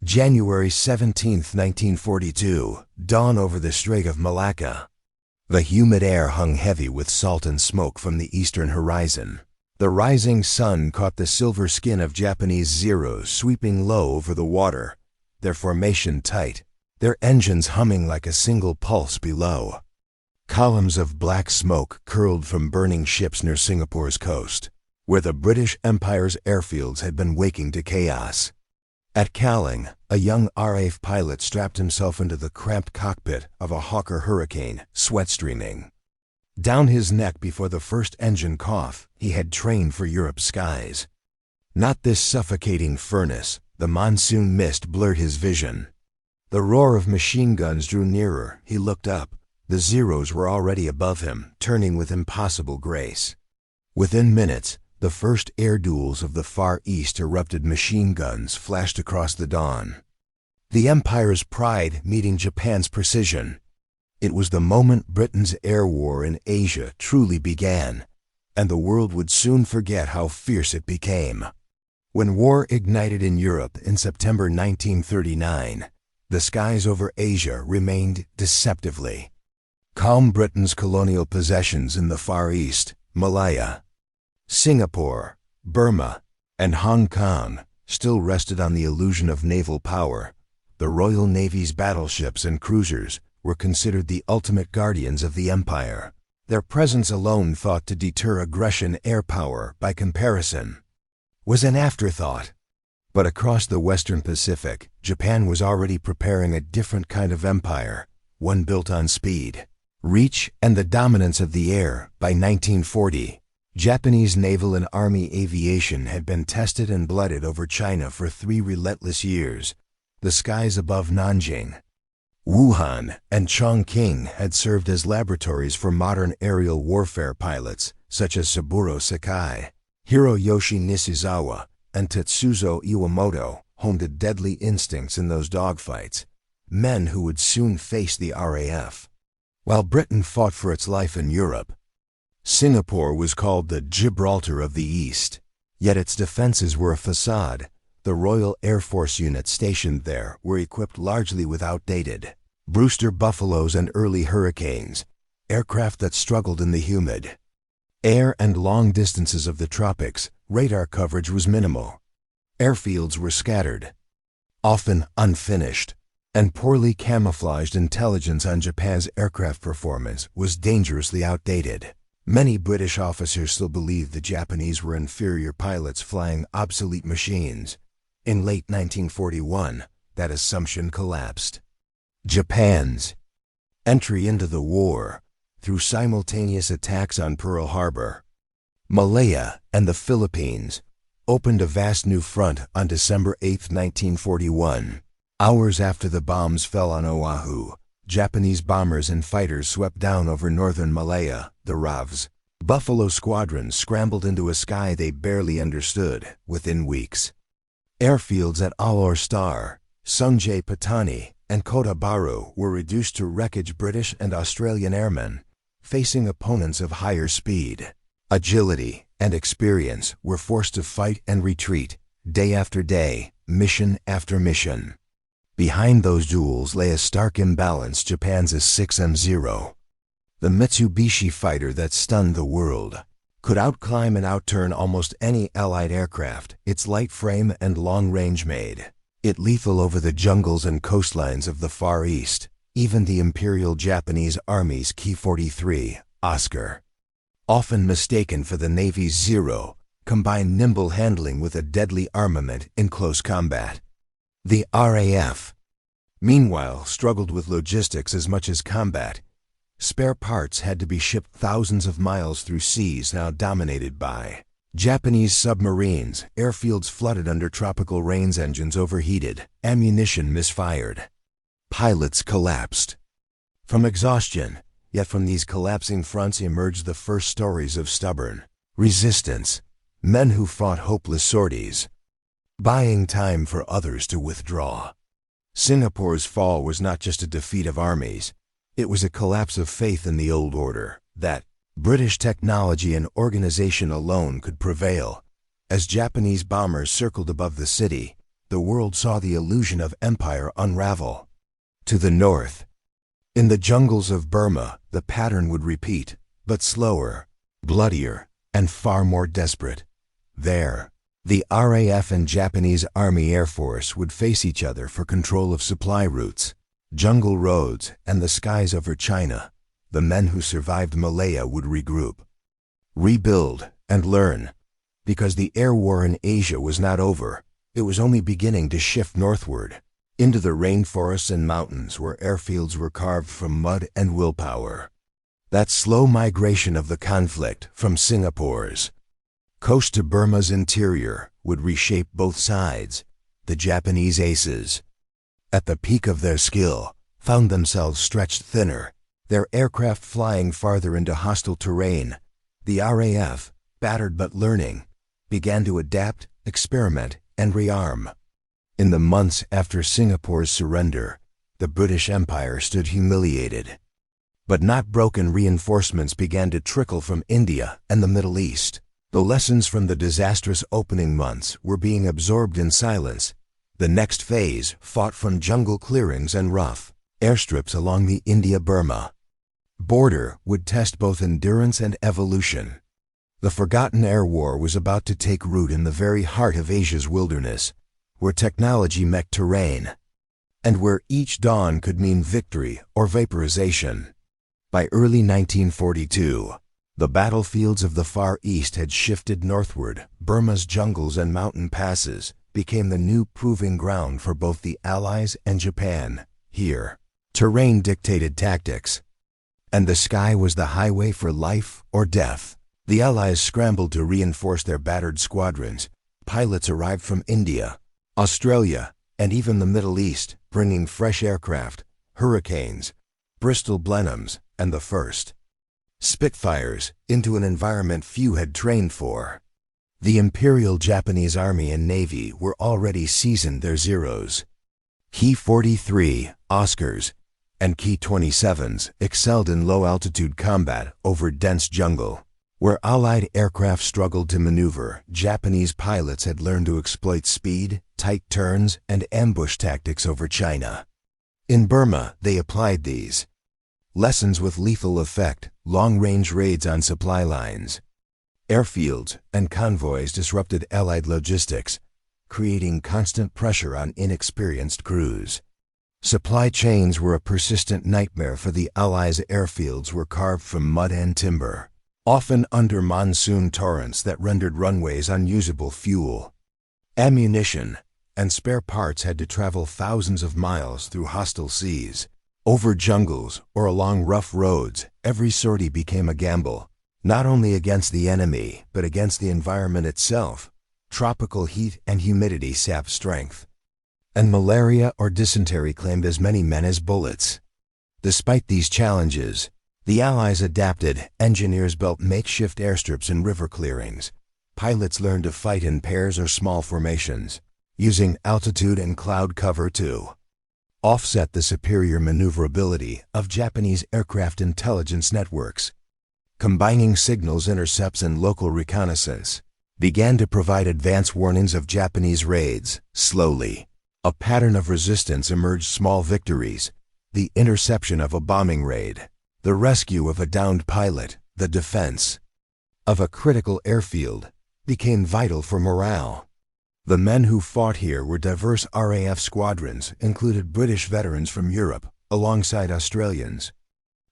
January 17, 1942, dawn over the Strait of Malacca. The humid air hung heavy with salt and smoke from the eastern horizon. The rising sun caught the silver skin of Japanese Zeros sweeping low over the water, their formation tight, their engines humming like a single pulse below. Columns of black smoke curled from burning ships near Singapore's coast, where the British Empire's airfields had been waking to chaos. At Kaling, a young RAF pilot strapped himself into the cramped cockpit of a Hawker Hurricane, sweat streaming. Down his neck before the first engine cough, he had trained for Europe's skies. Not this suffocating furnace, the monsoon mist blurred his vision. The roar of machine guns drew nearer. He looked up. The Zeros were already above him, turning with impossible grace. Within minutes, the first air duels of the Far East erupted. Machine guns flashed across the dawn. The Empire's pride meeting Japan's precision. It was the moment Britain's air war in Asia truly began, and the world would soon forget how fierce it became. When war ignited in Europe in September 1939, the skies over Asia remained deceptively calm. Britain's colonial possessions in the Far East, Malaya, Singapore, Burma, and Hong Kong, still rested on the illusion of naval power. The Royal Navy's battleships and cruisers were considered the ultimate guardians of the empire. Their presence alone, thought to deter aggression, air power, by comparison, was an afterthought. But across the Western Pacific, Japan was already preparing a different kind of empire, one built on speed, reach, and the dominance of the air. By 1940, Japanese naval and army aviation had been tested and blooded over China for 3 relentless years. The skies above Nanjing, Wuhan, and Chongqing had served as laboratories for modern aerial warfare pilots such as Saburo Sakai, Hiroyoshi Nishizawa, and Tetsuzo Iwamoto, honed to deadly instincts in those dogfights, men who would soon face the RAF. While Britain fought for its life in Europe, Singapore was called the Gibraltar of the East, yet its defenses were a facade. The Royal Air Force units stationed there were equipped largely with outdated Brewster Buffaloes and early Hurricanes, aircraft that struggled in the humid air and long distances of the tropics. Radar coverage was minimal. Airfields were scattered, often unfinished, and poorly camouflaged. Intelligence on Japan's aircraft performance was dangerously outdated. Many British officers still believed the Japanese were inferior pilots flying obsolete machines. In late 1941, that assumption collapsed. Japan's entry into the war, through simultaneous attacks on Pearl Harbor, Malaya, and the Philippines, opened a vast new front on December 8, 1941. Hours after the bombs fell on Oahu, Japanese bombers and fighters swept down over northern Malaya. The RAV's Buffalo squadrons scrambled into a sky they barely understood. Within weeks, airfields at Alor Star, Sunjay Patani, and Kota Baru were reduced to wreckage. British and Australian airmen, facing opponents of higher speed, agility, and experience, were forced to fight and retreat, day after day, mission after mission. Behind those duels lay a stark imbalance. Japan's A6M0, the Mitsubishi fighter that stunned the world, could outclimb and outturn almost any Allied aircraft. Its light frame and long range made it lethal over the jungles and coastlines of the Far East. Even the Imperial Japanese Army's Ki-43, Oscar, often mistaken for the Navy's Zero, combined nimble handling with a deadly armament in close combat. The RAF, meanwhile, struggled with logistics as much as combat. Spare parts had to be shipped thousands of miles through seas now dominated by Japanese submarines. Airfields flooded under tropical rains. Engines overheated. Ammunition misfired. Pilots collapsed from exhaustion. Yet from these collapsing fronts emerged the first stories of stubborn resistance, men who fought hopeless sorties, buying time for others to withdraw. Singapore's fall was not just a defeat of armies, it was a collapse of faith in the old order, that British technology and organization alone could prevail. As Japanese bombers circled above the city, the world saw the illusion of empire unravel. To the north, in the jungles of Burma, the pattern would repeat, but slower, bloodier, and far more desperate. There, the RAF and Japanese Army Air Force would face each other for control of supply routes, jungle roads, and the skies over China. The men who survived Malaya would regroup, rebuild, and learn. Because the air war in Asia was not over, it was only beginning to shift northward, into the rainforests and mountains where airfields were carved from mud and willpower. That slow migration of the conflict from Singapore's coast to Burma's interior would reshape both sides. The Japanese aces, at the peak of their skill, found themselves stretched thinner, their aircraft flying farther into hostile terrain. The RAF, battered but learning, began to adapt, experiment, and rearm. In the months after Singapore's surrender, the British Empire stood humiliated. But not broken. Reinforcements began to trickle from India and the Middle East. The lessons from the disastrous opening months were being absorbed in silence. The next phase fought from jungle clearings and rough airstrips along the India-Burma border would test both endurance and evolution. The forgotten air war was about to take root in the very heart of Asia's wilderness, where technology met terrain, and where each dawn could mean victory or vaporization. By early 1942, the battlefields of the Far East had shifted northward. Burma's jungles and mountain passes became the new proving ground for both the Allies and Japan. Here, terrain dictated tactics, and the sky was the highway for life or death. The Allies scrambled to reinforce their battered squadrons. Pilots arrived from India, Australia, and even the Middle East, bringing fresh aircraft, Hurricanes, Bristol Blenheims, and the first Spitfires into an environment few had trained for. The Imperial Japanese Army and Navy were already seasoned. Their Zeros, Ki-43, Oscars, and Ki-27s excelled in low-altitude combat over dense jungle. Where Allied aircraft struggled to maneuver, Japanese pilots had learned to exploit speed, tight turns, and ambush tactics over China. In Burma, they applied these lessons with lethal effect. Long-range raids on supply lines, airfields, and convoys disrupted Allied logistics, creating constant pressure on inexperienced crews. Supply chains were a persistent nightmare for the Allies. Airfields were carved from mud and timber, often under monsoon torrents that rendered runways unusable. Fuel, ammunition, and spare parts had to travel thousands of miles through hostile seas. Over jungles or along rough roads, every sortie became a gamble, not only against the enemy, but against the environment itself. Tropical heat and humidity sapped strength, and malaria or dysentery claimed as many men as bullets. Despite these challenges, the Allies adapted. Engineers built makeshift airstrips in river clearings. Pilots learned to fight in pairs or small formations, using altitude and cloud cover to offset the superior maneuverability of Japanese aircraft intelligence networks. Combining signals, intercepts, and local reconnaissance began to provide advance warnings of Japanese raids. Slowly, a pattern of resistance emerged. Small victories, the interception of a bombing raid, the rescue of a downed pilot, the defense of a critical airfield, became vital for morale. The men who fought here were diverse. RAF squadrons included British veterans from Europe, alongside Australians,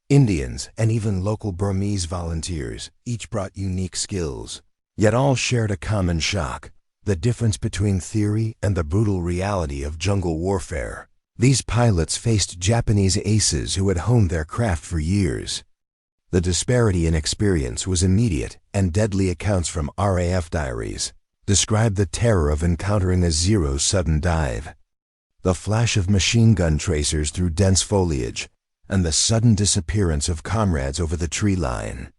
Indians, and even local Burmese volunteers. Each brought unique skills, yet all shared a common shock: the difference between theory and the brutal reality of jungle warfare. These pilots faced Japanese aces who had honed their craft for years. The disparity in experience was immediate, and deadly. Accounts from RAF diaries described the terror of encountering a Zero's sudden dive, the flash of machine gun tracers through dense foliage, and the sudden disappearance of comrades over the tree line.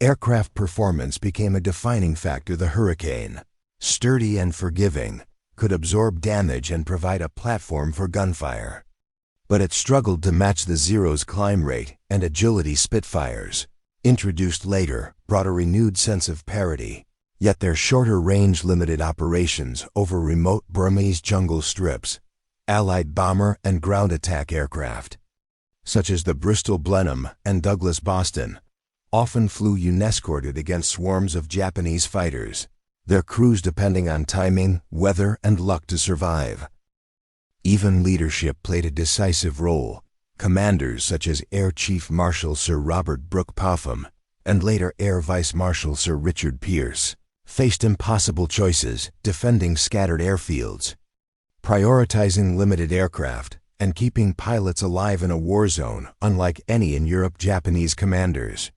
Aircraft performance became a defining factor. The Hurricane, sturdy and forgiving, could absorb damage and provide a platform for gunfire. But it struggled to match the Zero's climb rate and agility. Spitfires, introduced later, brought a renewed sense of parity. Yet their shorter-range limited operations over remote Burmese jungle strips, Allied bomber and ground attack aircraft, such as the Bristol Blenheim and Douglas Boston, often flew unescorted against swarms of Japanese fighters, their crews depending on timing, weather, and luck to survive. Even leadership played a decisive role. Commanders such as Air Chief Marshal Sir Robert Brooke Popham and later Air Vice Marshal Sir Richard Pearce faced impossible choices, defending scattered airfields, prioritizing limited aircraft, and keeping pilots alive in a war zone unlike any in Europe. Japanese commanders,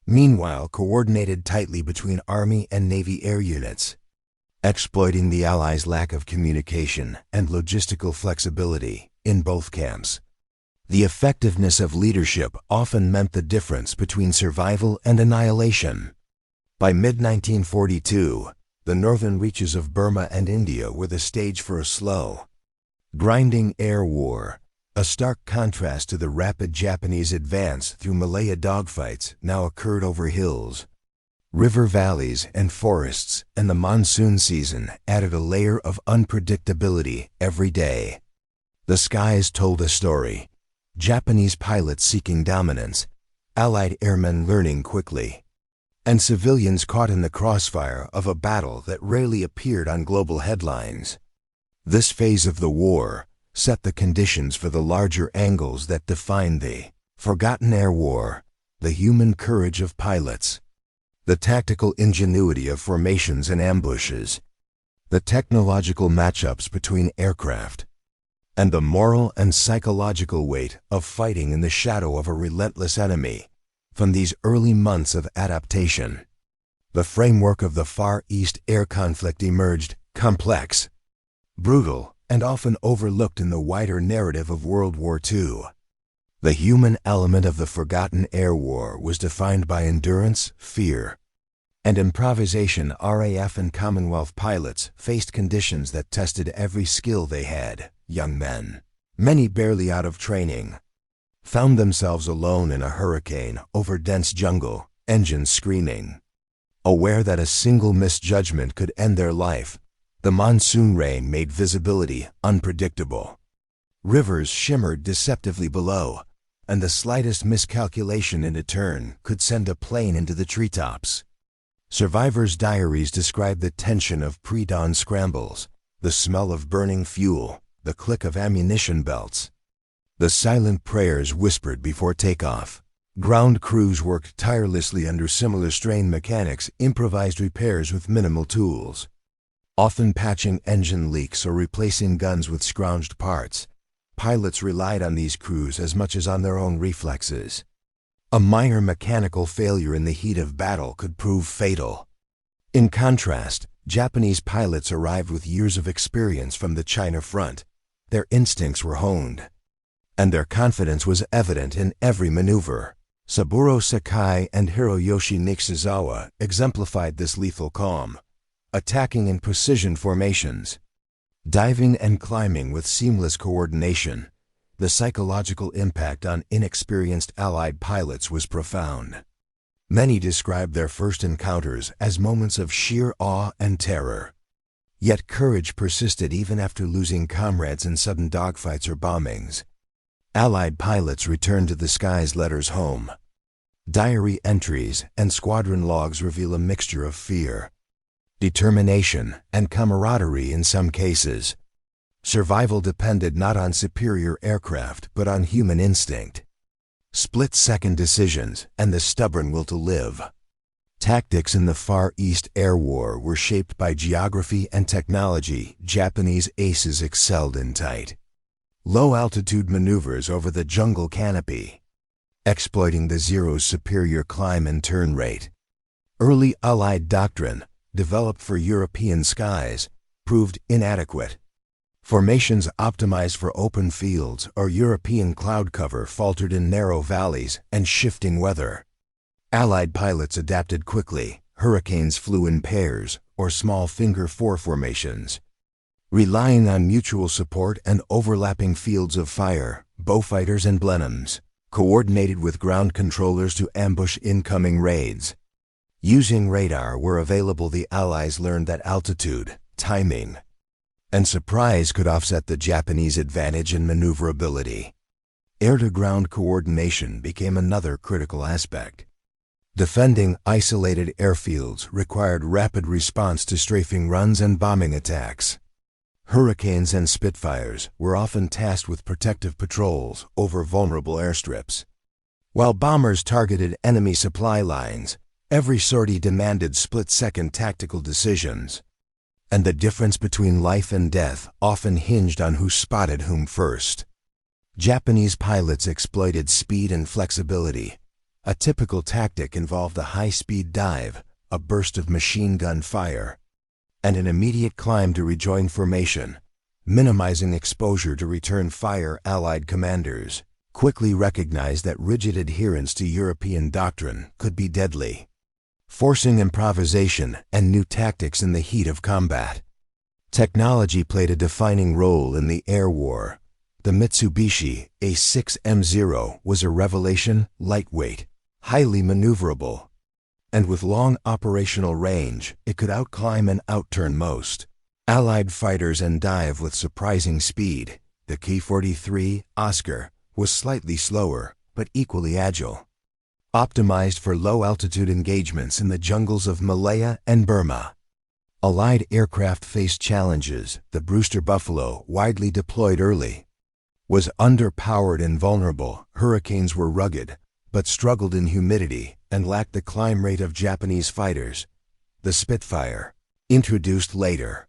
meanwhile, coordinated tightly between Army and Navy air units, exploiting the Allies' lack of communication and logistical flexibility in both camps. The effectiveness of leadership often meant the difference between survival and annihilation. By mid-1942, the northern reaches of Burma and India were the stage for a slow, grinding air war, a stark contrast to the rapid Japanese advance through Malaya. Dogfights now occurred over hills, river valleys, and forests, and the monsoon season added a layer of unpredictability every day. The skies told a story. Japanese pilots seeking dominance, Allied airmen learning quickly, and civilians caught in the crossfire of a battle that rarely appeared on global headlines. This phase of the war set the conditions for the larger angles that defined the forgotten air war: the human courage of pilots, the tactical ingenuity of formations and ambushes, the technological matchups between aircraft, and the moral and psychological weight of fighting in the shadow of a relentless enemy. From these early months of adaptation, the framework of the Far East air conflict emerged, complex, brutal, and often overlooked in the wider narrative of World War II. The human element of the forgotten air war was defined by endurance, fear, and improvisation. RAF and Commonwealth pilots faced conditions that tested every skill they had. Young men, many barely out of training, found themselves alone in a hurricane over dense jungle, engines screaming. Aware that a single misjudgment could end their life, the monsoon rain made visibility unpredictable. Rivers shimmered deceptively below, and the slightest miscalculation in a turn could send a plane into the treetops. Survivors' diaries describe the tension of pre-dawn scrambles, the smell of burning fuel, the click of ammunition belts, the silent prayers whispered before takeoff. Ground crews worked tirelessly under similar strain. Mechanics improvised repairs with minimal tools, often patching engine leaks or replacing guns with scrounged parts. Pilots relied on these crews as much as on their own reflexes. A minor mechanical failure in the heat of battle could prove fatal. In contrast, Japanese pilots arrived with years of experience from the China front. Their instincts were honed, and their confidence was evident in every maneuver. Saburo Sakai and Hiroyoshi Nikusawa exemplified this lethal calm, attacking in precision formations, diving and climbing with seamless coordination. The psychological impact on inexperienced Allied pilots was profound. Many described their first encounters as moments of sheer awe and terror. Yet courage persisted even after losing comrades in sudden dogfights or bombings. Allied pilots returned to the skies letters home. Diary entries and squadron logs reveal a mixture of fear, determination, and camaraderie in some cases. Survival depended not on superior aircraft but on human instinct, split-second decisions, and the stubborn will to live. Tactics in the Far East Air War were shaped by geography and technology. Japanese aces excelled in tight, low-altitude maneuvers over the jungle canopy, exploiting the Zero's superior climb and turn rate. Early Allied doctrine, developed for European skies, proved inadequate. Formations optimized for open fields or European cloud cover faltered in narrow valleys and shifting weather. Allied pilots adapted quickly. Hurricanes flew in pairs or small finger four formations, relying on mutual support and overlapping fields of fire. Beaufighters and Blenheims coordinated with ground controllers to ambush incoming raids. Using radar where available, the Allies learned that altitude, timing, and surprise could offset the Japanese advantage in maneuverability. Air-to-ground coordination became another critical aspect. Defending isolated airfields required rapid response to strafing runs and bombing attacks. Hurricanes and Spitfires were often tasked with protective patrols over vulnerable airstrips. While bombers targeted enemy supply lines, every sortie demanded split-second tactical decisions, and the difference between life and death often hinged on who spotted whom first. Japanese pilots exploited speed and flexibility. A typical tactic involved a high-speed dive, a burst of machine gun fire, and an immediate climb to rejoin formation, minimizing exposure to return fire. Allied commanders quickly recognized that rigid adherence to European doctrine could be deadly, forcing improvisation and new tactics in the heat of combat. Technology played a defining role in the air war. The Mitsubishi A6M0 was a revelation: lightweight, highly maneuverable, and with long operational range, it could outclimb and outturn most Allied fighters and dive with surprising speed. The Ki-43 Oscar was slightly slower, but equally agile, optimized for low-altitude engagements in the jungles of Malaya and Burma. Allied aircraft faced challenges. The Brewster Buffalo, widely deployed early, was underpowered and vulnerable. Hurricanes were rugged, but struggled in humidity and lacked the climb rate of Japanese fighters. The Spitfire, introduced later,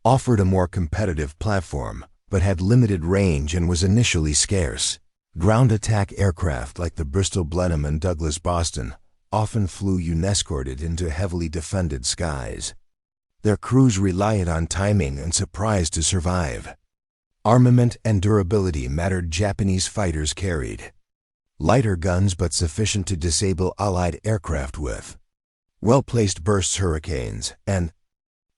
offered a more competitive platform, but had limited range and was initially scarce. Ground attack aircraft like the Bristol Blenheim and Douglas Boston often flew unescorted into heavily defended skies. Their crews relied on timing and surprise to survive. Armament and durability mattered. Japanese fighters carried lighter guns but sufficient to disable Allied aircraft with well-placed bursts. Hurricanes and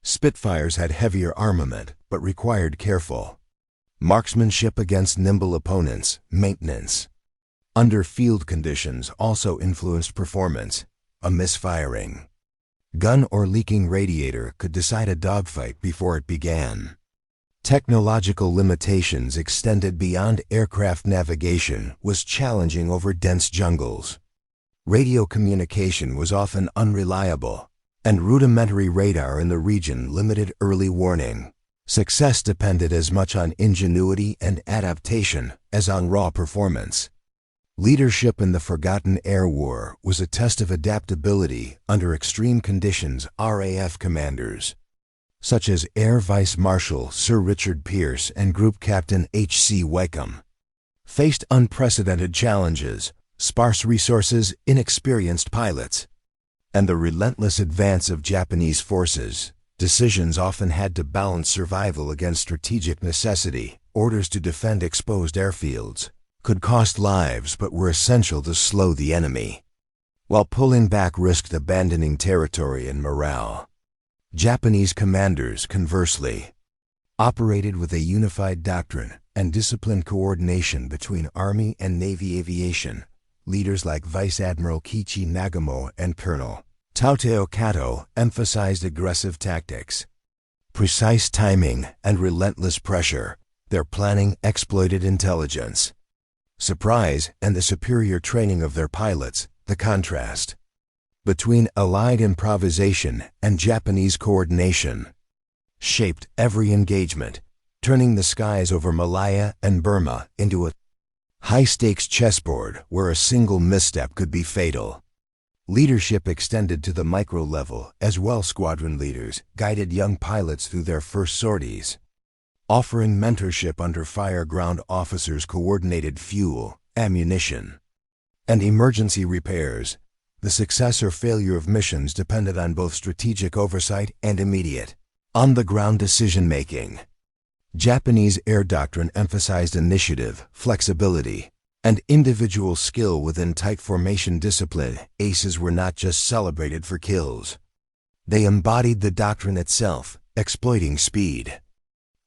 Spitfires had heavier armament but required careful marksmanship against nimble opponents. Maintenance under field conditions also influenced performance. A misfiring gun or leaking radiator could decide a dogfight before it began. Technological limitations extended beyond aircraft. Navigation was challenging over dense jungles. Radio communication was often unreliable, and rudimentary radar in the region limited early warning. Success depended as much on ingenuity and adaptation as on raw performance. Leadership in the Forgotten Air War was a test of adaptability under extreme conditions. RAF commanders, such as Air Vice Marshal Sir Richard Pearce and Group Captain H.C. Wykeham, faced unprecedented challenges: sparse resources, inexperienced pilots, and the relentless advance of Japanese forces. Decisions often had to balance survival against strategic necessity. Orders to defend exposed airfields could cost lives but were essential to slow the enemy, while pulling back risked abandoning territory and morale. Japanese commanders, conversely, operated with a unified doctrine and disciplined coordination between Army and Navy aviation. Leaders like Vice Admiral Kiichi Nagamo and Colonel Tauteo Kato emphasized aggressive tactics, precise timing, and relentless pressure. Their planning exploited intelligence, surprise, and the superior training of their pilots. The contrast between Allied improvisation and Japanese coordination shaped every engagement, turning the skies over Malaya and Burma into a high-stakes chessboard where a single misstep could be fatal. Leadership extended to the micro level as well. Squadron leaders guided young pilots through their first sorties, offering mentorship under fire. Ground officers coordinated fuel, ammunition, and emergency repairs. The success or failure of missions depended on both strategic oversight and immediate, on-the-ground decision-making. Japanese air doctrine emphasized initiative, flexibility, and individual skill within tight formation discipline. Aces were not just celebrated for kills. They embodied the doctrine itself, exploiting speed,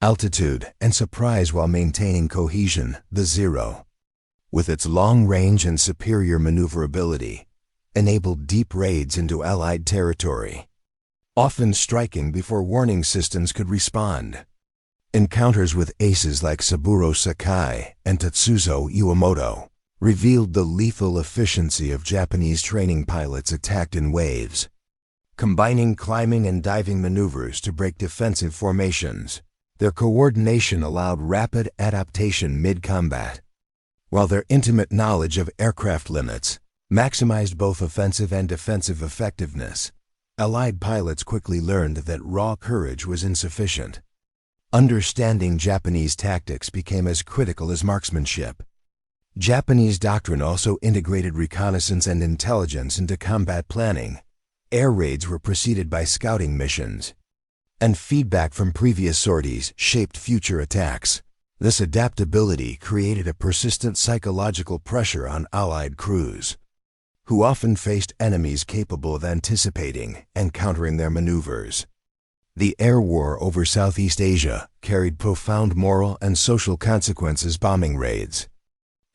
altitude, and surprise while maintaining cohesion. The Zero, with its long range and superior maneuverability, enabled deep raids into Allied territory, often striking before warning systems could respond. Encounters with aces like Saburo Sakai and Tatsuzo Iwamoto revealed the lethal efficiency of Japanese training pilots attacked in waves, combining climbing and diving maneuvers to break defensive formations. Their coordination allowed rapid adaptation mid-combat, while their intimate knowledge of aircraft limits maximized both offensive and defensive effectiveness. Allied pilots quickly learned that raw courage was insufficient. Understanding Japanese tactics became as critical as marksmanship. Japanese doctrine also integrated reconnaissance and intelligence into combat planning. Air raids were preceded by scouting missions, and feedback from previous sorties shaped future attacks. This adaptability created a persistent psychological pressure on Allied crews, who often faced enemies capable of anticipating and countering their maneuvers. The air war over Southeast Asia carried profound moral and social consequences. Bombing raids,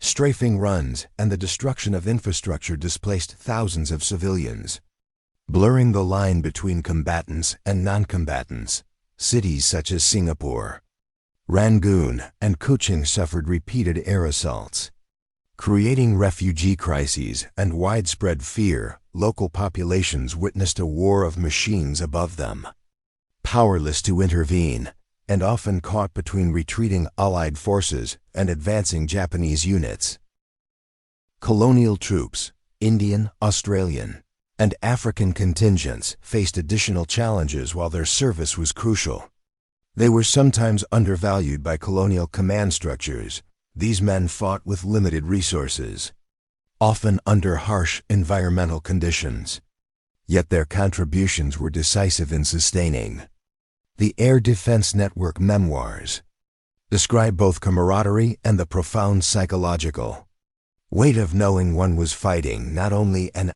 strafing runs, and the destruction of infrastructure displaced thousands of civilians, blurring the line between combatants and non-combatants. Cities such as Singapore, Rangoon, and Kuching suffered repeated air assaults, creating refugee crises and widespread fear. Local populations witnessed a war of machines above them, powerless to intervene, and often caught between retreating Allied forces and advancing Japanese units. Colonial troops, Indian, Australian, and African contingents faced additional challenges while their service was crucial. They were sometimes undervalued by colonial command structures. These men fought with limited resources, often under harsh environmental conditions. Yet their contributions were decisive in sustaining. The Air Defense Network memoirs describe both camaraderie and the profound psychological weight of knowing one was fighting not only an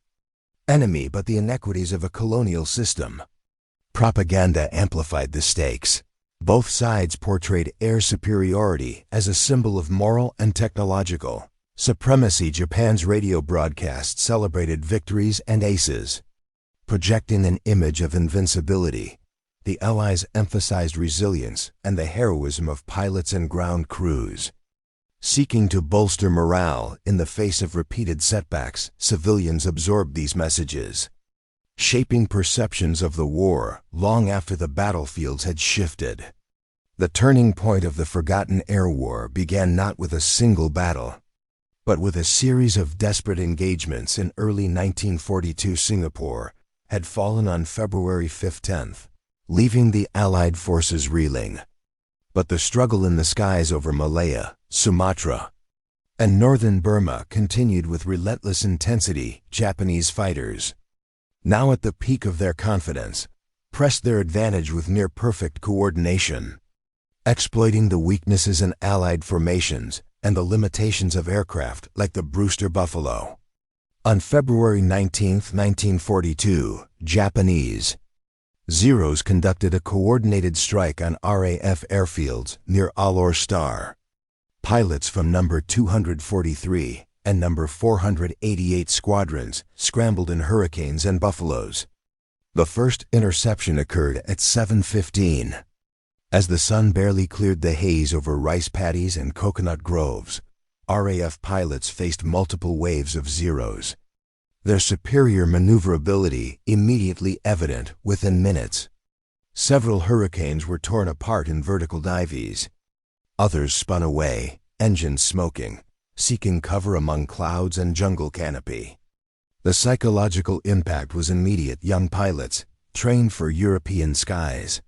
enemy but the inequities of a colonial system. Propaganda amplified the stakes. Both sides portrayed air superiority as a symbol of moral and technological supremacy. Japan's radio broadcasts celebrated victories and aces, projecting an image of invincibility. The Allies emphasized resilience and the heroism of pilots and ground crews. Seeking to bolster morale in the face of repeated setbacks, civilians absorbed these messages, shaping perceptions of the war long after the battlefields had shifted. The turning point of the forgotten air war began not with a single battle, but with a series of desperate engagements. In early 1942, Singapore had fallen on February 5-10th, leaving the Allied forces reeling. But the struggle in the skies over Malaya, Sumatra, and northern Burma continued with relentless intensity. Japanese fighters, now at the peak of their confidence, pressed their advantage with near-perfect coordination, exploiting the weaknesses in Allied formations and the limitations of aircraft like the Brewster Buffalo. On February 19, 1942, Japanese Zeros conducted a coordinated strike on RAF airfields near Alor Star. Pilots from number 243 and number 488 squadrons scrambled in Hurricanes and Buffaloes. The first interception occurred at 7:15. As the sun barely cleared the haze over rice paddies and coconut groves, RAF pilots faced multiple waves of Zeros, their superior maneuverability immediately evident within minutes. Several Hurricanes were torn apart in vertical dives. Others spun away, engines smoking, seeking cover among clouds and jungle canopy. The psychological impact was immediate. Young pilots, trained for European skies,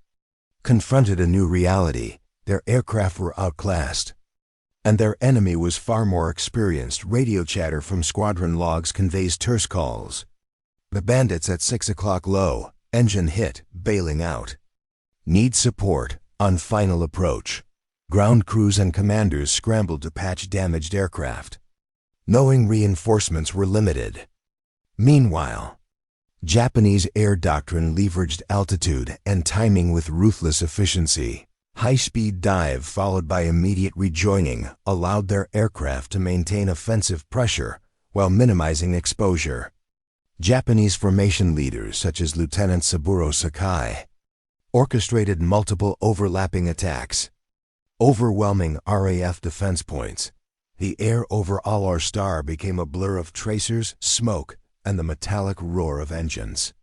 confronted a new reality. Their aircraft were outclassed, and their enemy was far more experienced. Radio chatter from squadron logs conveys terse calls. The bandits at 6 o'clock low, engine hit, bailing out. Need support, on final approach. Ground crews and commanders scrambled to patch damaged aircraft, knowing reinforcements were limited. Meanwhile, Japanese air doctrine leveraged altitude and timing with ruthless efficiency. High-speed dive followed by immediate rejoining allowed their aircraft to maintain offensive pressure while minimizing exposure. Japanese formation leaders such as Lieutenant Saburo Sakai orchestrated multiple overlapping attacks, overwhelming RAF defense points. The air over Al-Star became a blur of tracers, smoke, and the metallic roar of engines.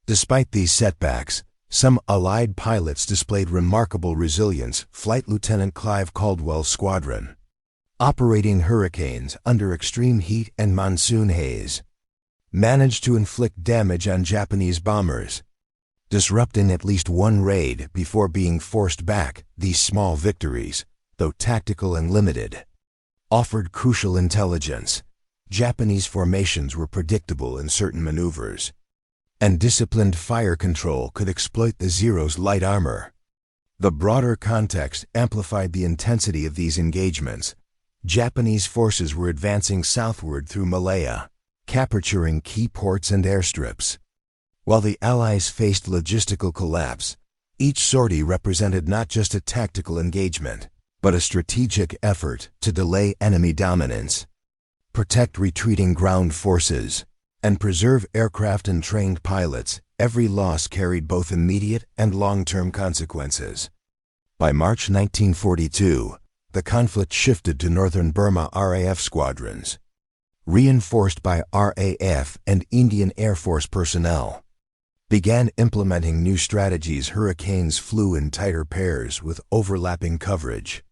Despite these setbacks, some Allied pilots displayed remarkable resilience. Flight Lieutenant Clive Caldwell's squadron, operating Hurricanes under extreme heat and monsoon haze, managed to inflict damage on Japanese bombers, disrupting at least one raid before being forced back. These small victories, though tactical and limited, offered crucial intelligence. Japanese formations were predictable in certain maneuvers, and disciplined fire control could exploit the Zero's light armor. The broader context amplified the intensity of these engagements. Japanese forces were advancing southward through Malaya, capturing key ports and airstrips. While the Allies faced logistical collapse, each sortie represented not just a tactical engagement, but a strategic effort to delay enemy dominance, protect retreating ground forces, and preserve aircraft and trained pilots. Every loss carried both immediate and long-term consequences. By March 1942, the conflict shifted to northern Burma. RAF squadrons, reinforced by RAF and Indian Air Force personnel, began implementing new strategies. Hurricanes flew in tighter pairs with overlapping coverage.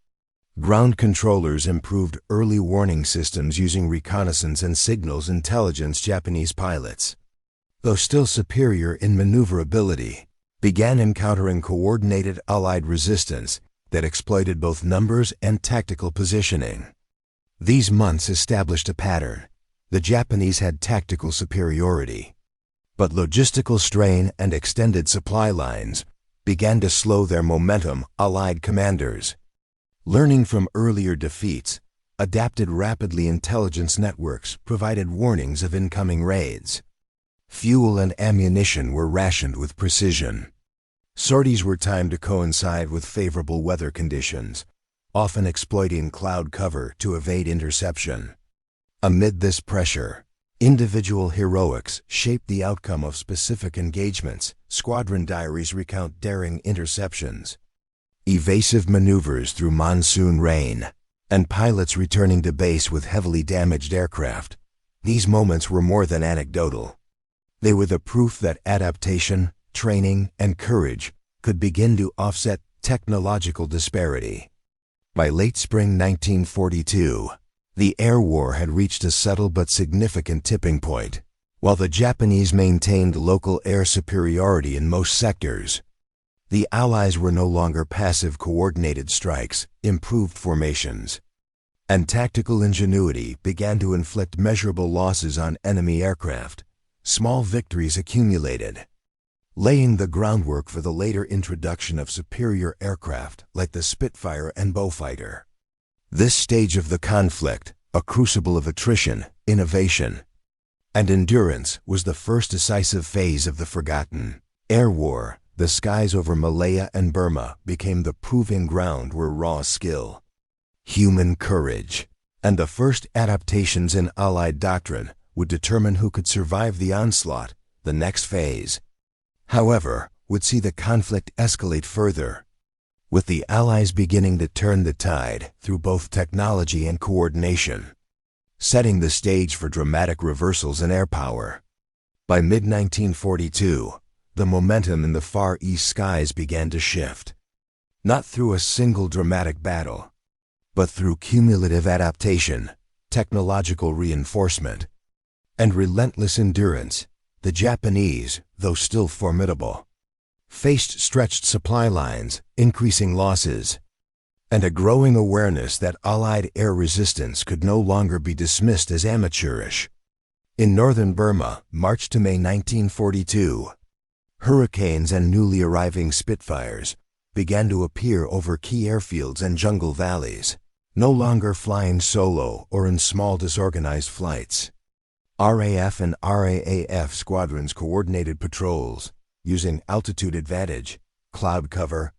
Ground controllers improved early warning systems using reconnaissance and signals intelligence. Japanese pilots, though still superior in maneuverability, began encountering coordinated Allied resistance that exploited both numbers and tactical positioning. These months established a pattern. The Japanese had tactical superiority, but logistical strain and extended supply lines began to slow their momentum. Allied commanders, learning from earlier defeats, adapted rapidly. Intelligence networks provided warnings of incoming raids. Fuel and ammunition were rationed with precision. Sorties were timed to coincide with favorable weather conditions, often exploiting cloud cover to evade interception. Amid this pressure, individual heroics shaped the outcome of specific engagements. Squadron diaries recount daring interceptions, evasive maneuvers through monsoon rain, and pilots returning to base with heavily damaged aircraft. These moments were more than anecdotal. They were the proof that adaptation, training, and courage could begin to offset technological disparity. By late spring 1942, the air war had reached a subtle but significant tipping point. While the Japanese maintained local air superiority in most sectors, the Allies were no longer passive. Coordinated strikes, improved formations, and tactical ingenuity began to inflict measurable losses on enemy aircraft. Small victories accumulated, laying the groundwork for the later introduction of superior aircraft like the Spitfire and Beaufighter. This stage of the conflict, a crucible of attrition, innovation, and endurance, was the first decisive phase of the forgotten air war. The skies over Malaya and Burma became the proving ground where raw skill, human courage, and the first adaptations in Allied doctrine would determine who could survive the onslaught. The next phase, however, would see the conflict escalate further, with the Allies beginning to turn the tide through both technology and coordination, setting the stage for dramatic reversals in air power. By mid-1942, the momentum in the Far East skies began to shift, not through a single dramatic battle, but through cumulative adaptation, technological reinforcement, and relentless endurance. The Japanese, though still formidable, faced stretched supply lines, increasing losses, and a growing awareness that Allied air resistance could no longer be dismissed as amateurish. In northern Burma, March to May 1942, Hurricanes and newly arriving Spitfires began to appear over key airfields and jungle valleys, no longer flying solo or in small disorganized flights. RAF and RAAF squadrons coordinated patrols, using altitude advantage, cloud cover,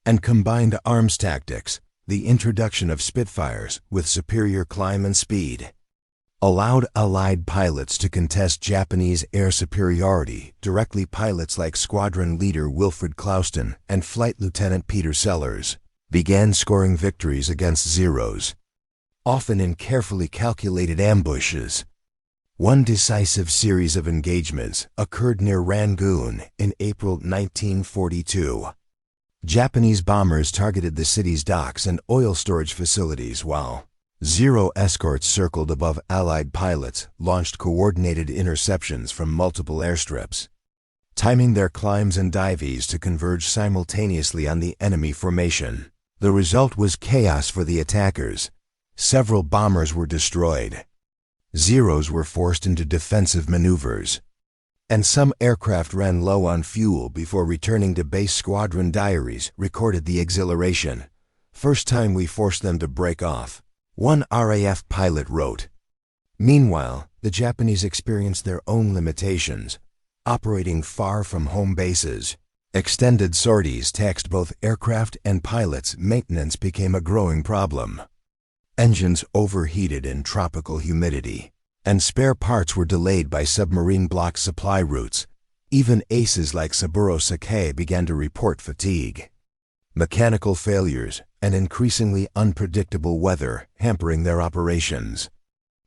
and combined arms tactics. The introduction of Spitfires with superior climb and speed, allowed Allied pilots to contest Japanese air superiority. Directly, pilots like squadron leader Wilfred Clouston and flight lieutenant Peter Sellers began scoring victories against Zeros, often in carefully calculated ambushes. One decisive series of engagements occurred near Rangoon in April 1942. Japanese bombers targeted the city's docks and oil storage facilities, while Zero escorts circled above Allied pilots launched coordinated interceptions from multiple airstrips, timing their climbs and dives to converge simultaneously on the enemy formation. The result was chaos for the attackers. Several bombers were destroyed. Zeros were forced into defensive maneuvers, and some aircraft ran low on fuel before returning to base. Squadron diaries recorded the exhilaration. "First time we forced them to break off," one RAF pilot wrote. Meanwhile, the Japanese experienced their own limitations, operating far from home bases. Extended sorties taxed both aircraft and pilots. Maintenance became a growing problem. Engines overheated in tropical humidity, and spare parts were delayed by submarine block supply routes. Even aces like Saburo Sakai began to report fatigue, mechanical failures, and increasingly unpredictable weather hampering their operations.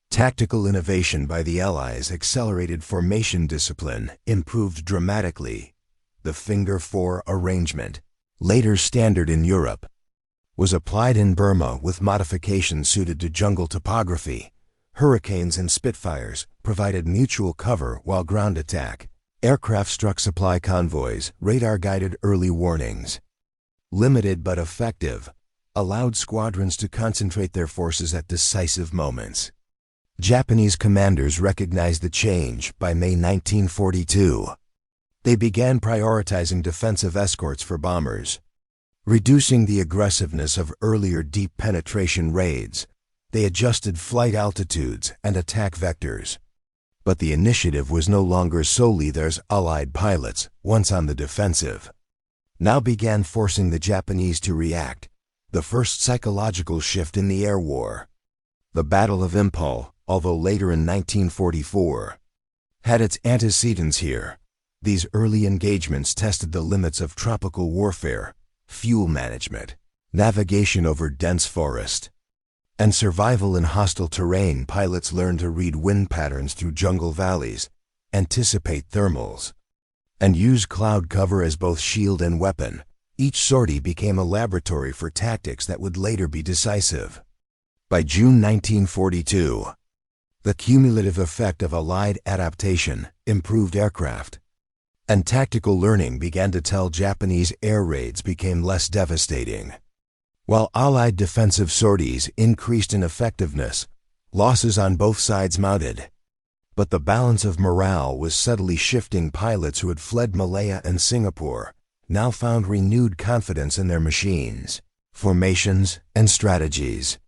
Tactical innovation by the Allies accelerated formation discipline, improved dramatically. The Finger 4 arrangement, later standard in Europe, was applied in Burma with modifications suited to jungle topography. Hurricanes and Spitfires provided mutual cover while ground attack. Aircraft struck supply convoys. Radar-guided early warnings, limited but effective, allowed squadrons to concentrate their forces at decisive moments. Japanese commanders recognized the change. By May 1942, they began prioritizing defensive escorts for bombers, reducing the aggressiveness of earlier deep penetration raids. They adjusted flight altitudes and attack vectors. But the initiative was no longer solely theirs. Allied pilots, once on the defensive, now began forcing the Japanese to react. The first psychological shift in the air war. The Battle of Impal, although later in 1944, had its antecedents here. These early engagements tested the limits of tropical warfare, fuel management, navigation over dense forest, and survival in hostile terrain. Pilots learned to read wind patterns through jungle valleys, anticipate thermals, and use cloud cover as both shield and weapon. Each sortie became a laboratory for tactics that would later be decisive. By June 1942, the cumulative effect of Allied adaptation, improved aircraft, and tactical learning began to tell. Japanese air raids became less devastating. While Allied defensive sorties increased in effectiveness, losses on both sides mounted. But the balance of morale was subtly shifting. Pilots who had fled Malaya and Singapore now found renewed confidence in their machines, formations, and strategies.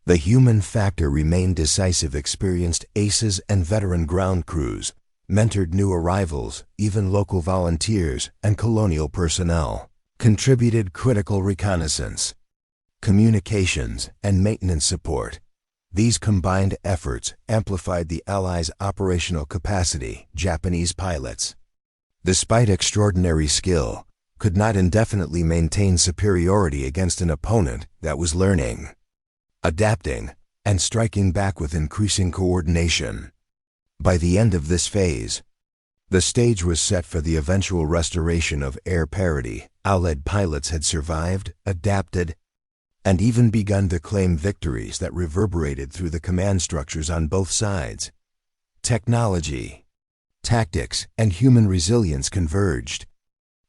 The human factor remained decisive. Experienced aces and veteran ground crews mentored new arrivals. Even local volunteers and colonial personnel contributed critical reconnaissance, communications, and maintenance support. These combined efforts amplified the Allies' operational capacity. Japanese pilots, despite extraordinary skill, could not indefinitely maintain superiority against an opponent that was learning, adapting, and striking back with increasing coordination. By the end of this phase, the stage was set for the eventual restoration of air parity. Allied pilots had survived, adapted, and even begun to claim victories that reverberated through the command structures on both sides. Technology, tactics, and human resilience converged,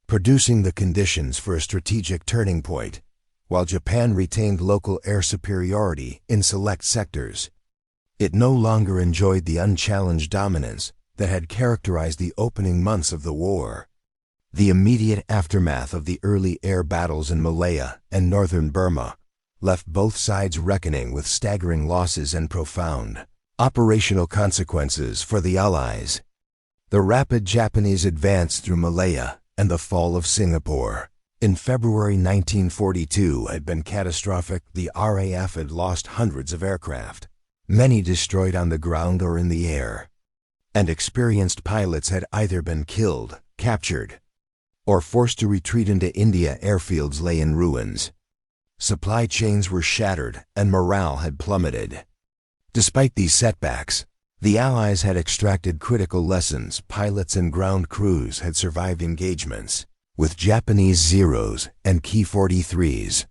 producing the conditions for a strategic turning point. While Japan retained local air superiority in select sectors, it no longer enjoyed the unchallenged dominance that had characterized the opening months of the war. The immediate aftermath of the early air battles in Malaya and northern Burma left both sides reckoning with staggering losses and profound operational consequences for the Allies. The rapid Japanese advance through Malaya and the fall of Singapore in February 1942 had been catastrophic. The RAF had lost hundreds of aircraft, many destroyed on the ground or in the air, and experienced pilots had either been killed, captured, or forced to retreat into India. Airfields lay in ruins. Supply chains were shattered and morale had plummeted. Despite these setbacks, the Allies had extracted critical lessons. Pilots and ground crews had survived engagements with Japanese Zeros and Ki 43s,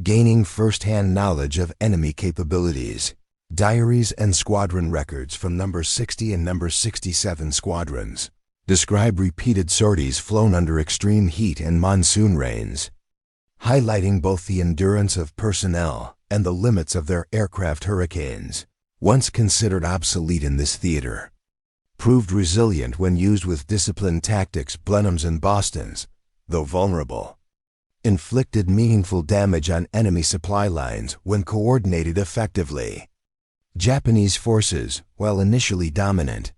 gaining first-hand knowledge of enemy capabilities. Diaries and squadron records from No. 60 and No. 67 squadrons describe repeated sorties flown under extreme heat and monsoon rains, highlighting both the endurance of personnel and the limits of their aircraft. Hurricanes, once considered obsolete in this theater, proved resilient when used with disciplined tactics. Blenheims and Bostons, though vulnerable, inflicted meaningful damage on enemy supply lines when coordinated effectively. Japanese forces, while initially dominant,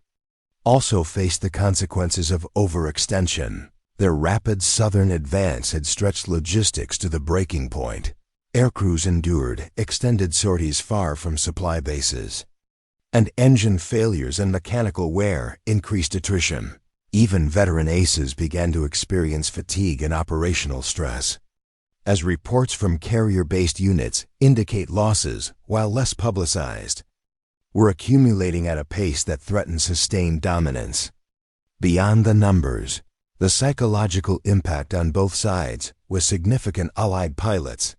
also faced the consequences of overextension. Their rapid southern advance had stretched logistics to the breaking point. Aircrews endured extended sorties far from supply bases, and engine failures and mechanical wear increased attrition. Even veteran aces began to experience fatigue and operational stress, as reports from carrier-based units indicate losses, while less publicized, were accumulating at a pace that threatened sustained dominance. Beyond the numbers, the psychological impact on both sides was significant. Allied pilots,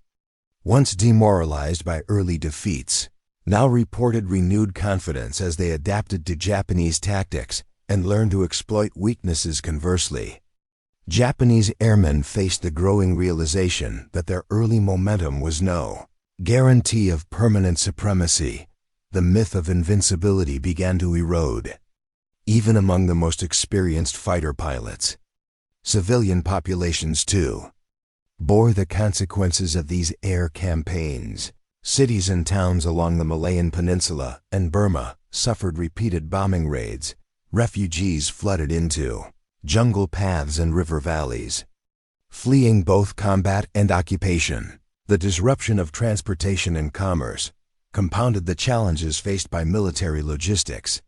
once demoralized by early defeats, now reported renewed confidence as they adapted to Japanese tactics and learned to exploit weaknesses. Conversely, Japanese airmen faced the growing realization that their early momentum was no guarantee of permanent supremacy. The myth of invincibility began to erode, even among the most experienced fighter pilots. Civilian populations, too, bore the consequences of these air campaigns. Cities and towns along the Malayan Peninsula and Burma suffered repeated bombing raids. Refugees flooded into jungle paths and river valleys, fleeing both combat and occupation. The disruption of transportation and commerce compounded the challenges faced by military logistics,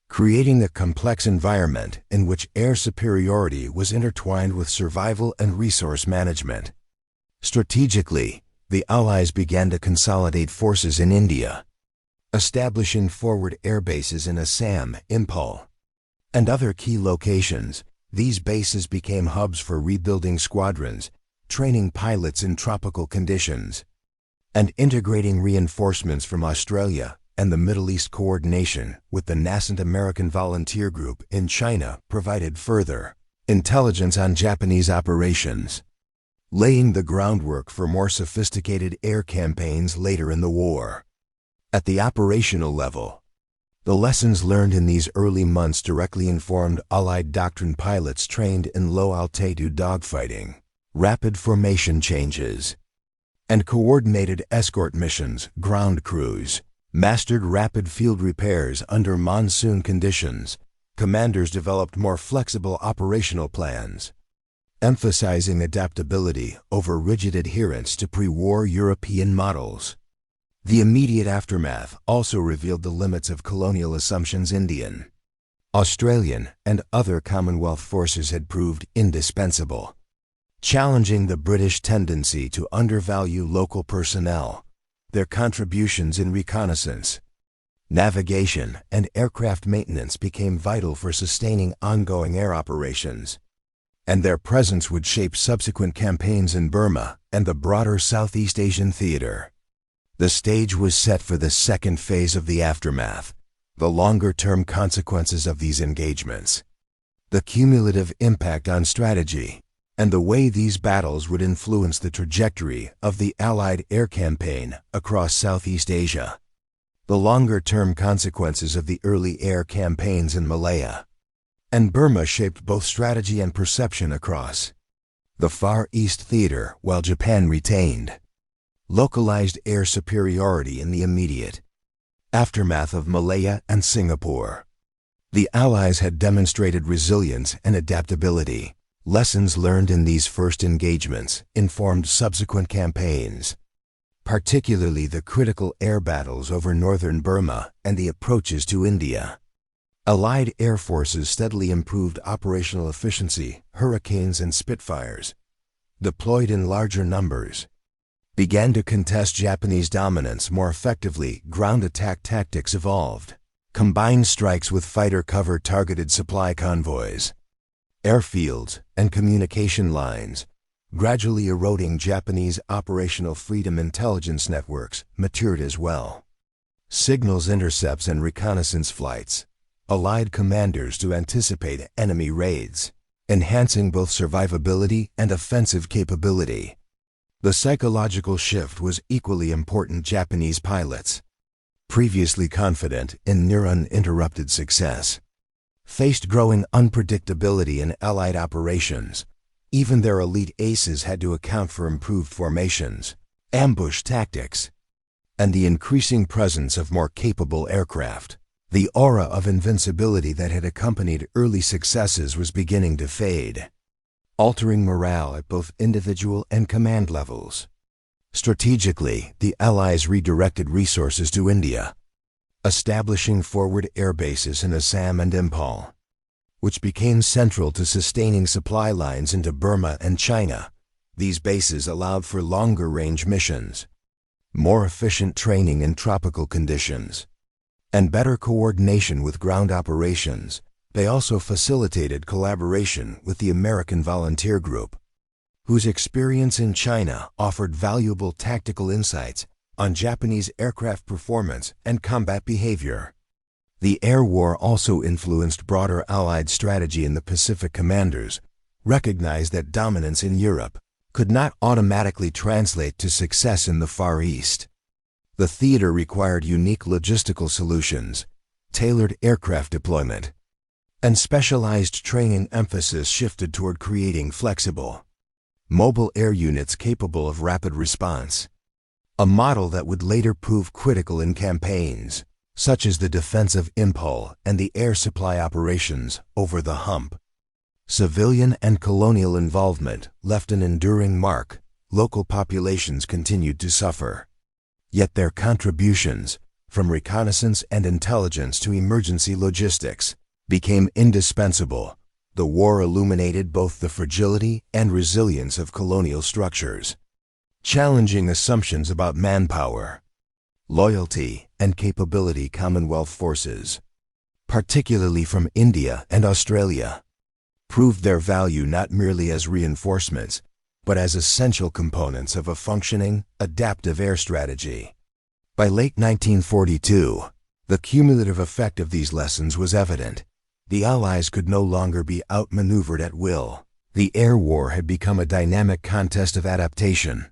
creating a complex environment in which air superiority was intertwined with survival and resource management. Strategically, the Allies began to consolidate forces in India, establishing forward air bases in Assam, Imphal, and other key locations. These bases became hubs for rebuilding squadrons, training pilots in tropical conditions, and integrating reinforcements from Australia and the Middle East. Coordination with the nascent American Volunteer Group in China provided further intelligence on Japanese operations, laying the groundwork for more sophisticated air campaigns later in the war. At the operational level, the lessons learned in these early months directly informed Allied doctrine. Pilots trained in low-altitude dogfighting, rapid formation changes, and coordinated escort missions. Ground crews mastered rapid field repairs under monsoon conditions. Commanders developed more flexible operational plans, emphasizing adaptability over rigid adherence to pre-war European models. The immediate aftermath also revealed the limits of colonial assumptions. Indian, Australian, and other Commonwealth forces had proved indispensable, challenging the British tendency to undervalue local personnel. Their contributions in reconnaissance, navigation, and aircraft maintenance became vital for sustaining ongoing air operations, and their presence would shape subsequent campaigns in Burma and the broader Southeast Asian theater. The stage was set for the second phase of the aftermath, the longer-term consequences of these engagements, the cumulative impact on strategy, and the way these battles would influence the trajectory of the Allied air campaign across Southeast Asia. The longer-term consequences of the early air campaigns in Malaya and Burma shaped both strategy and perception across the Far East theater, while Japan retained localized air superiority in the immediate aftermath of Malaya and Singapore. The Allies had demonstrated resilience and adaptability. Lessons learned in these first engagements informed subsequent campaigns, particularly the critical air battles over northern Burma and the approaches to India. Allied air forces steadily improved operational efficiency. Hurricanes and Spitfires, deployed in larger numbers, began to contest Japanese dominance more effectively. Ground attack tactics evolved. Combined strikes with fighter cover targeted supply convoys, airfields, and communication lines, gradually eroding Japanese operational freedom. Intelligence networks matured as well. Signals intercepts and reconnaissance flights allied commanders to anticipate enemy raids, enhancing both survivability and offensive capability. The psychological shift was equally important. Japanese pilots, previously confident in near uninterrupted success, faced growing unpredictability in Allied operations. Even their elite aces had to account for improved formations, ambush tactics, and the increasing presence of more capable aircraft. The aura of invincibility that had accompanied early successes was beginning to fade, altering morale at both individual and command levels. Strategically, the Allies redirected resources to India, establishing forward air bases in Assam and Imphal, which became central to sustaining supply lines into Burma and China. These bases allowed for longer-range missions, more efficient training in tropical conditions, and better coordination with ground operations. They also facilitated collaboration with the American Volunteer Group, whose experience in China offered valuable tactical insights on Japanese aircraft performance and combat behavior. The air war also influenced broader Allied strategy in the Pacific. Commanders recognized that dominance in Europe could not automatically translate to success in the Far East. The theater required unique logistical solutions, tailored aircraft deployment, and specialized training. Emphasis shifted toward creating flexible, mobile air units capable of rapid response, a model that would later prove critical in campaigns such as the defense of Imphal and the air supply operations over the Hump. Civilian and colonial involvement left an enduring mark. Local populations continued to suffer, yet their contributions, from reconnaissance and intelligence to emergency logistics, became indispensable. The war illuminated both the fragility and resilience of colonial structures, challenging assumptions about manpower, loyalty, and capability. Commonwealth forces, particularly from India and Australia, proved their value not merely as reinforcements, but as essential components of a functioning, adaptive air strategy. By late 1942, the cumulative effect of these lessons was evident. The Allies could no longer be outmaneuvered at will. The air war had become a dynamic contest of adaptation,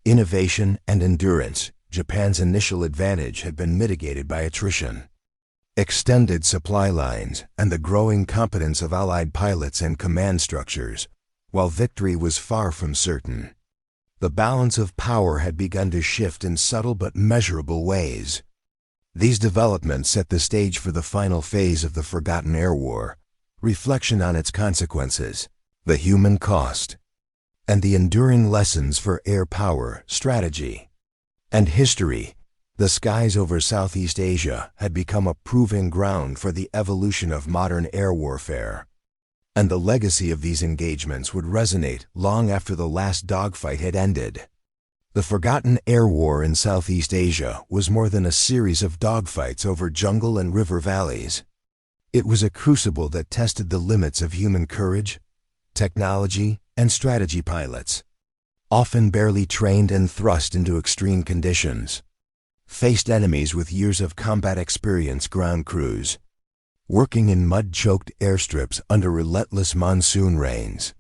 innovation, and endurance. Japan's initial advantage had been mitigated by attrition, extended supply lines, and the growing competence of Allied pilots and command structures. While victory was far from certain, the balance of power had begun to shift in subtle but measurable ways. These developments set the stage for the final phase of the forgotten air war: reflection on its consequences, the human cost, and the enduring lessons for air power, strategy, and history. The skies over Southeast Asia had become a proving ground for the evolution of modern air warfare, and the legacy of these engagements would resonate long after the last dogfight had ended. The forgotten air war in Southeast Asia was more than a series of dogfights over jungle and river valleys. It was a crucible that tested the limits of human courage, technology, and strategy. Pilots, often barely trained and thrust into extreme conditions, faced enemies with years of combat experience. Ground crews, working in mud-choked airstrips under relentless monsoon rains,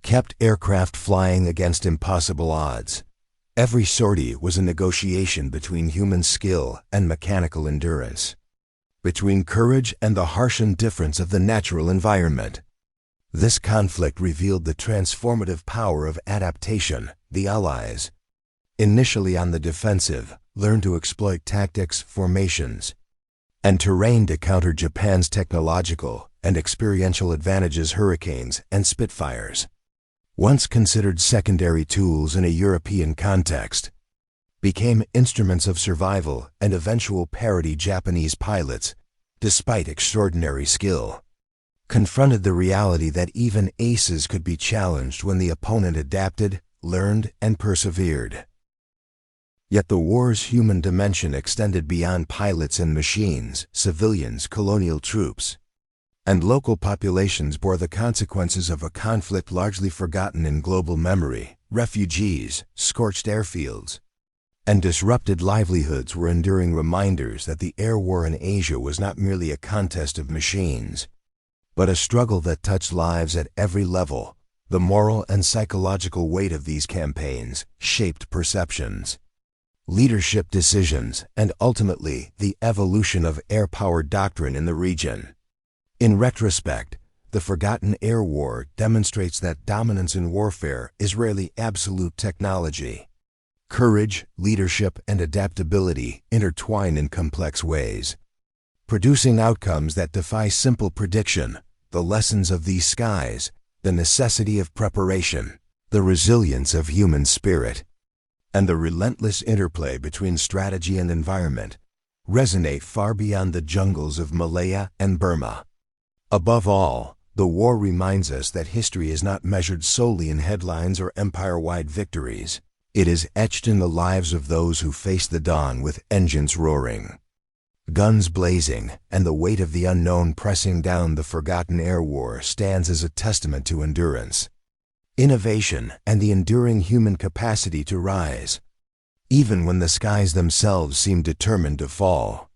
kept aircraft flying against impossible odds. Every sortie was a negotiation between human skill and mechanical endurance, between courage and the harsh indifference of the natural environment. This conflict revealed the transformative power of adaptation. The Allies, initially on the defensive, learned to exploit tactics, formations, and terrain to counter Japan's technological and experiential advantages. Hurricanes and Spitfires, once considered secondary tools in a European context, became instruments of survival and eventual parody Japanese pilots, despite extraordinary skill, confronted the reality that even aces could be challenged when the opponent adapted, learned, and persevered. Yet the war's human dimension extended beyond pilots and machines. Civilians, colonial troops, and local populations bore the consequences of a conflict largely forgotten in global memory. Refugees, scorched airfields, and disrupted livelihoods were enduring reminders that the air war in Asia was not merely a contest of machines, but a struggle that touched lives at every level. The moral and psychological weight of these campaigns shaped perceptions, leadership decisions, and ultimately the evolution of air-powered doctrine in the region. In retrospect, the forgotten air war demonstrates that dominance in warfare is rarely absolute technology. Courage, leadership, and adaptability intertwine in complex ways, producing outcomes that defy simple prediction. The lessons of these skies, the necessity of preparation, the resilience of human spirit, and the relentless interplay between strategy and environment resonate far beyond the jungles of Malaya and Burma. Above all, the war reminds us that history is not measured solely in headlines or empire-wide victories. It is etched in the lives of those who face the dawn with engines roaring, guns blazing, and the weight of the unknown pressing down. The forgotten air war stands as a testament to endurance, innovation, and the enduring human capacity to rise, even when the skies themselves seem determined to fall.